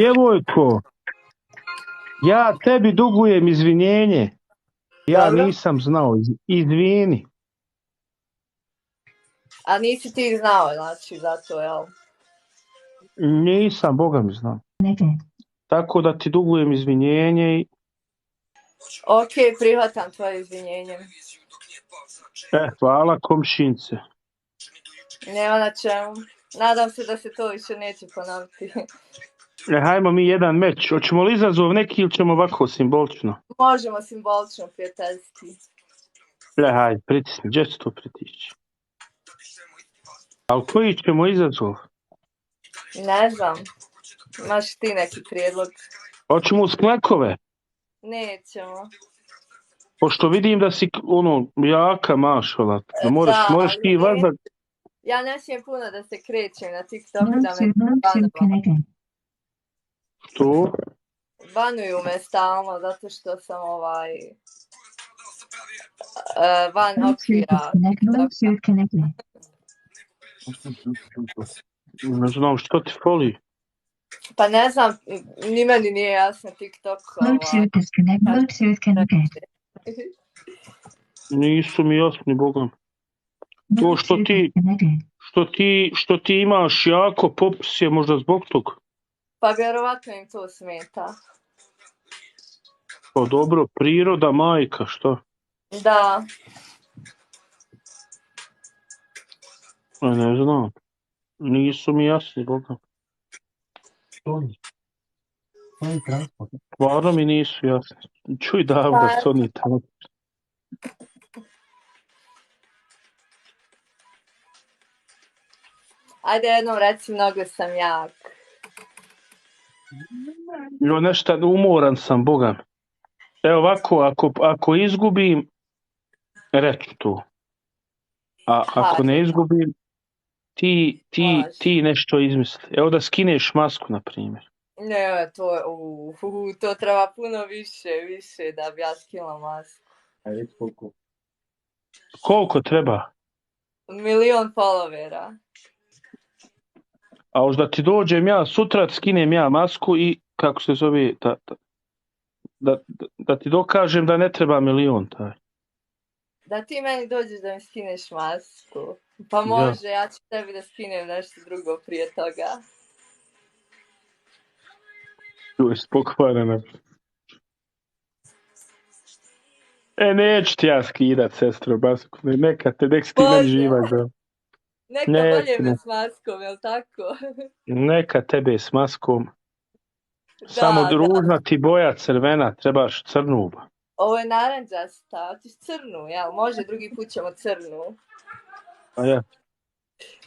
Djevojko, ja tebi dugujem izvinjenje. Ja Dobro. nisam znao, izvini. A nisi ti znao, znači, zato, jel? Nisam, Boga mi znao. Tako da ti dugujem izvinjenje i Ok, prihvatam tvoje izvinjenje. hvala komšince. Nema na čemu. Nadam se da se to više neće ponoviti. Hajmo mi jedan meč. Hoćemo li izazov neki ili ćemo ovako simbolično? Možemo simbolično, prijateljski. Hajde, pritisni. Gdje će to pritići? Ali koji ćemo izazov? Ne znam. Imaš ti neki prijedlog? Hoćemo uz klekove? Nećemo. Pošto vidim da si jaka mašala. Da moraš ti vazda. Ja ne smijem puno da se krećem na TikToku da me banuju. Što? Banuju me stalno zato što sam van okvira. Ne znam što ti foli. Pa ne znam, ni meni nije jasno TikTok. Nisu mi jasni, Bogom. To što ti imaš jako popis je možda zbog toga. Pa vjerovatno im to smeta. Pa dobro, priroda, majka, što? Da. Ne znam. Nisu mi jasni, Bogom. Stvarno mi nisu jasni. Čuj davda, Sony tamo. Ajde jednom reci, mnogo sam jak. Jo, nešto umoran sam, Bogam. Evo ovako, ako izgubim, reću to. A ako ne izgubim, ti nešto izmisli. Evo da skineš masku, na primjer. Ne, to treba puno više da bi ja skinula masku. Koliko treba? 1.000.000 followera. A da ti dođem ja, sutra skinem ja masku i kako se zove, da ti dokažem da ne treba 1.000.000 taj. Da ti meni dođeš da mi skineš masku. Pa može, ja ću tebi da skinem nešto drugo prije toga. Tu je spokvarena. Neću ti ja skidat, sestro, masku. Neka si ti meni živa. Neka bolje me s maskom, jel tako? Neka tebe s maskom. Samo ružna ti boja crvena, trebaš crnu. Ovo je naranđasta, hoćeš crnu, jel? Može, drugi put ćemo crnu. A ja.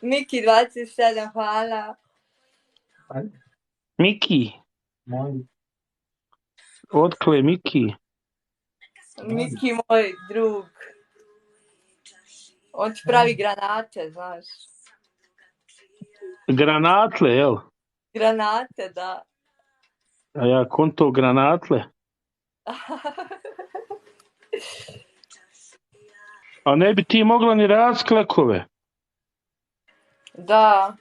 Miki 27, hvala. Miki? Otkle Miki? Miki moj drug. On ti pravi granate, znaš. Granatle, jel? Granate, da. A ja konto granatle. A ne bi ti mogla ni radit klekove? Da.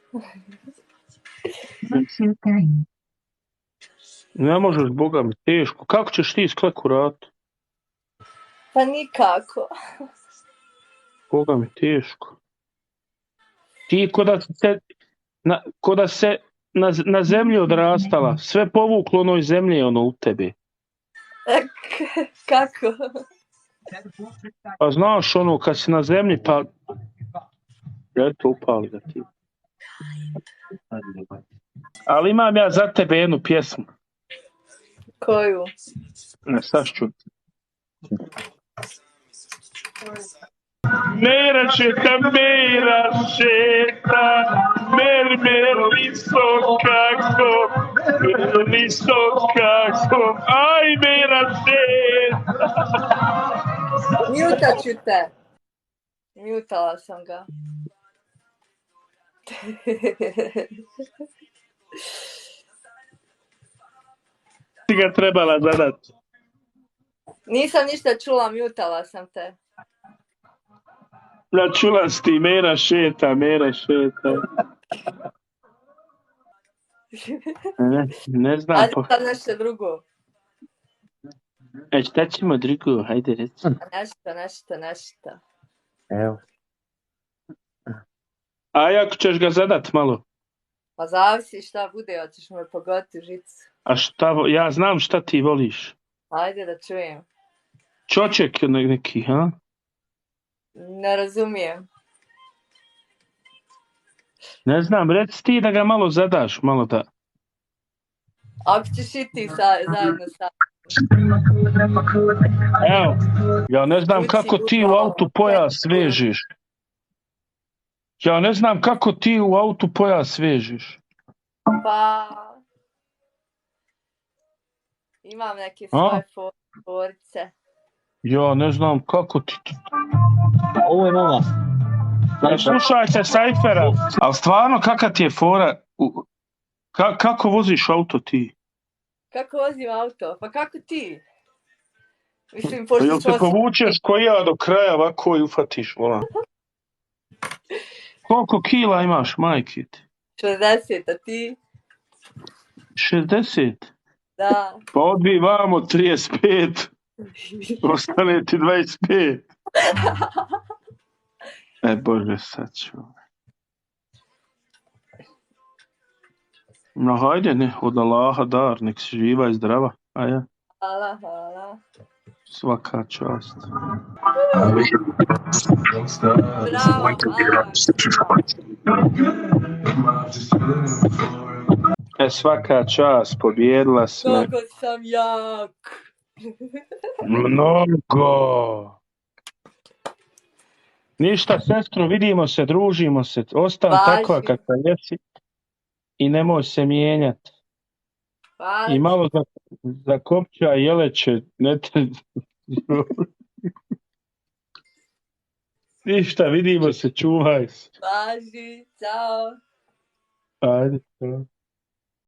Ne možeš, Boga mi, teško. Kako ćeš ti s kleku radit? Pa nikako. Boga mi, teško. Ti ko da se na zemlji odrastala, sve povuklo onoj zemlji u tebe. Kako? Pa znaš kad si na zemlji, pa eto upali ga ti. Ali imam ja za tebe jednu pjesmu. Koju? Ne, sad ću. Mera šeta, listo kako, aj mera šeta. Mjutat ću te. Mjutala sam ga. Ti ga trebala zadat. Nisam ništa čula, mjutala sam te. Da čula si ti, mera šeta. Ne znam. Ajde sad nešto drugo. Šta ćemo drugo? Hajde reci. Nešto. Evo. A ako ćeš ga zadat malo? Pa zavisi šta bude, hoćeš me pogoditi u žicu. A šta, ja znam šta ti voliš. Ajde da čujem. Čoček neki, ha? Ne razumijem. Ne znam, reci ti da ga malo zadaš, malo da. Ako ćeš i ti zajedno sa... Evo, ja ne znam kako ti u autu pojas vežeš. Ja ne znam kako ti u autu pojas vežeš. Pa... Imam neke svoje forice. Ja ne znam kako ti... Ovo je nova. Slušajte Sajfera, ali stvarno kakva ti je fora? Kako voziš auto ti? Kako vozim auto? Pa kako ti? Mislim, Pa jel se povučeš ko ja do kraja ovako i ufatiš volan? Koliko kila imaš, majke ti? 60, a ti? 60? Da. Pa odbij vamo 35. Ostane ti 25. Bože, sad ću. No hajde, ne, od Allaha dar, nek si živa i zdrava. A ja? Hvala. Svaka čast. Svaka čast, pobjedila si me. Mnogo sam jak. Mnogo. Ništa, sestro, vidimo se, družimo se. Ostani takva kakva jesi i nemoj se mijenjati. I malo zakopča jeleće. Ništa, vidimo se, čuvaj se. Važi, čao. Ajde, čao.